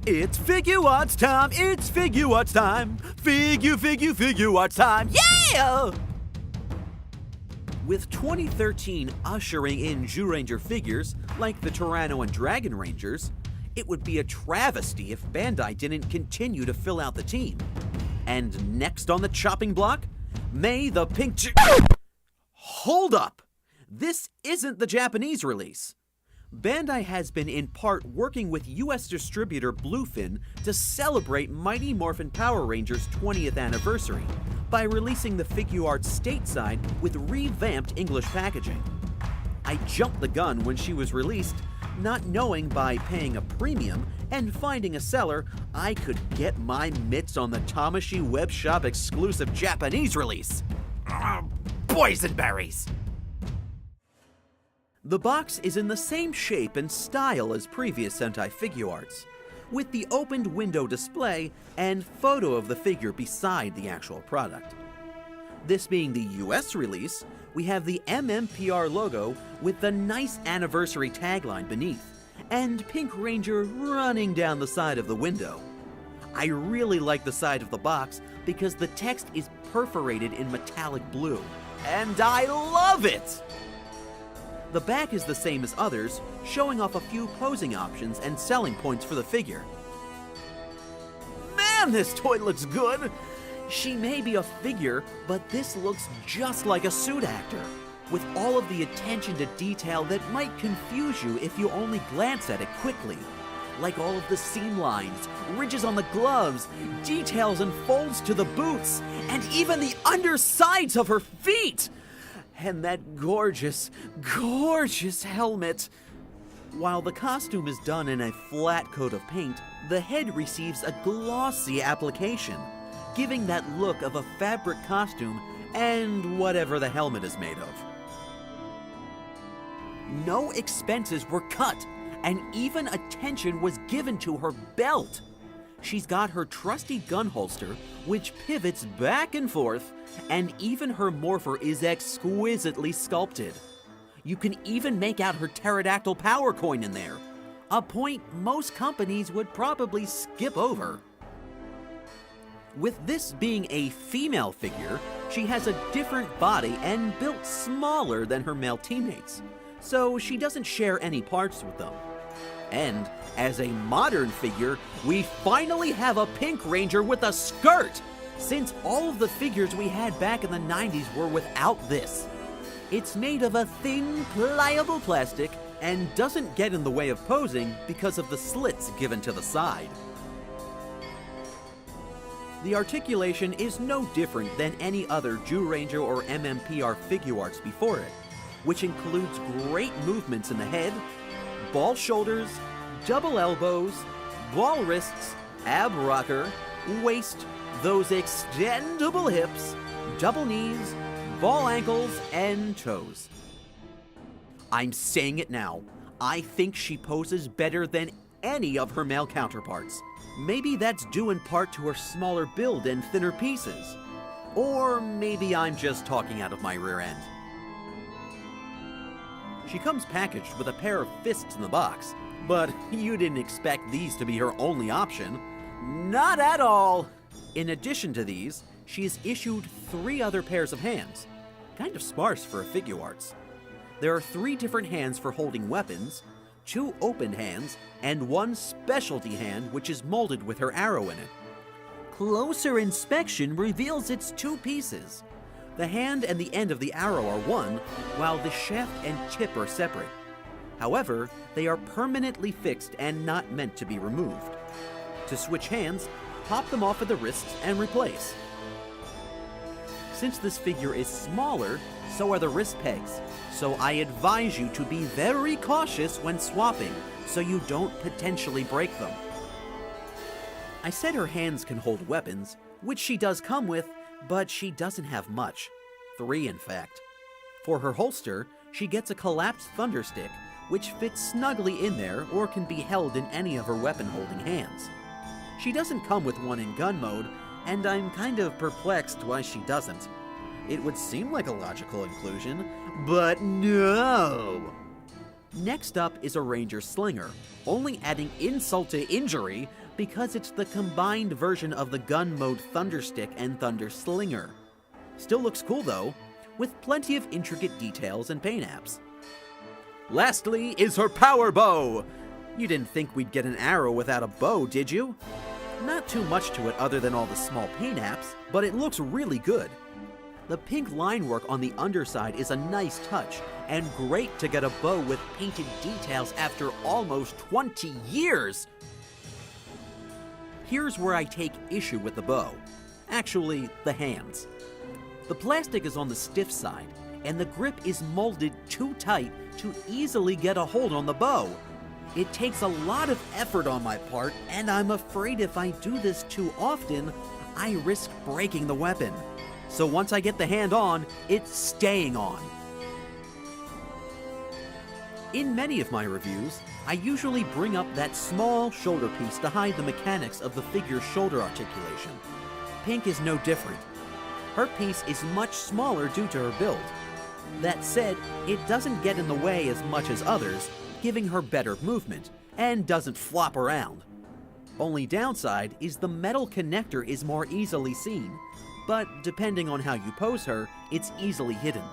It's Figuarts time, it's Figuarts time. Figuarts time, yeah! With 2013 ushering in Zyuranger figures like the Tyranno and Dragon Rangers, it would be a travesty if Bandai didn't continue to fill out the team. And next on the chopping block, May the Pink Hold up! This isn't the Japanese release. Bandai has been in part working with US distributor Bluefin to celebrate Mighty Morphin Power Rangers' 20th anniversary by releasing the Figuarts stateside with revamped English packaging. I jumped the gun when she was released, not knowing by paying a premium and finding a seller, I could get my mitts on the Tamashii web shop exclusive Japanese release. Boysenberries! The box is in the same shape and style as previous Sentai Figuarts, with the opened window display and photo of the figure beside the actual product. This being the US release, we have the MMPR logo with the nice anniversary tagline beneath, and Pink Ranger running down the side of the window. I really like the side of the box because the text is perforated in metallic blue, and I love it! The back is the same as others, showing off a few posing options and selling points for the figure. Man, this toy looks good! She may be a figure, but this looks just like a suit actor, with all of the attention to detail that might confuse you if you only glance at it quickly. Like all of the seam lines, ridges on the gloves, details and folds to the boots, and even the undersides of her feet! And that gorgeous, gorgeous helmet. While the costume is done in a flat coat of paint, the head receives a glossy application, giving that look of a fabric costume and whatever the helmet is made of. No expenses were cut, and even attention was given to her belt. She's got her trusty gun holster, which pivots back and forth, and even her morpher is exquisitely sculpted. You can even make out her pterodactyl power coin in there, a point most companies would probably skip over. With this being a female figure, she has a different body and built smaller than her male teammates, so she doesn't share any parts with them. And as a modern figure, we finally have a Pink Ranger with a skirt, since all of the figures we had back in the 90s were without this. It's made of a thin, pliable plastic and doesn't get in the way of posing because of the slits given to the side. The articulation is no different than any other Zyuranger or MMPR Figuarts before it, which includes great movements in the head, ball shoulders, double elbows, ball wrists, ab rocker, waist, those extendable hips, double knees, ball ankles, and toes. I'm saying it now. I think she poses better than any of her male counterparts. Maybe that's due in part to her smaller build and thinner pieces. Or maybe I'm just talking out of my rear end. She comes packaged with a pair of fists in the box, but you didn't expect these to be her only option. Not at all! In addition to these, she is issued 3 other pairs of hands. Kind of sparse for a Figuarts. There are 3 different hands for holding weapons, 2 open hands, and 1 specialty hand which is molded with her arrow in it. Closer inspection reveals it's 2 pieces. The hand and the end of the arrow are one, while the shaft and tip are separate. However, they are permanently fixed and not meant to be removed. To switch hands, pop them off at the wrists and replace. Since this figure is smaller, so are the wrist pegs, so I advise you to be very cautious when swapping so you don't potentially break them. I said her hands can hold weapons, which she does come with, but she doesn't have much. 3, in fact. For her holster, she gets a collapsed thunderstick, which fits snugly in there or can be held in any of her weapon-holding hands. She doesn't come with one in gun mode, and I'm kind of perplexed why she doesn't. It would seem like a logical inclusion, but no! Next up is a Ranger Slinger, only adding insult to injury because it's the combined version of the gun mode Thunderstick and Thunder Slinger. Still looks cool though, with plenty of intricate details and paint apps. Lastly is her power bow! You didn't think we'd get an arrow without a bow, did you? Not too much to it other than all the small paint apps, but it looks really good. The pink line work on the underside is a nice touch, and great to get a bow with painted details after almost 20 years! Here's where I take issue with the bow. Actually, the hands. The plastic is on the stiff side, and the grip is molded too tight to easily get a hold on the bow. It takes a lot of effort on my part, and I'm afraid if I do this too often, I risk breaking the weapon. So once I get the hand on, it's staying on. In many of my reviews, I usually bring up that small shoulder piece to hide the mechanics of the figure's shoulder articulation. Pink is no different. Her piece is much smaller due to her build. That said, it doesn't get in the way as much as others, giving her better movement, and doesn't flop around. Only downside is the metal connector is more easily seen, but depending on how you pose her, it's easily hidden.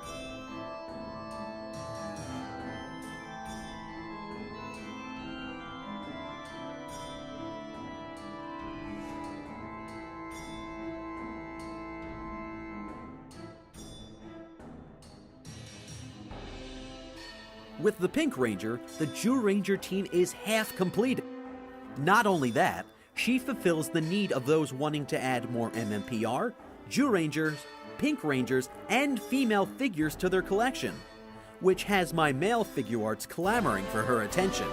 With the Pink Ranger, the Zyuranger team is half completed. Not only that, she fulfills the need of those wanting to add more MMPR, Zyurangers, Pink Rangers, and female figures to their collection, which has my male Figuarts clamoring for her attention.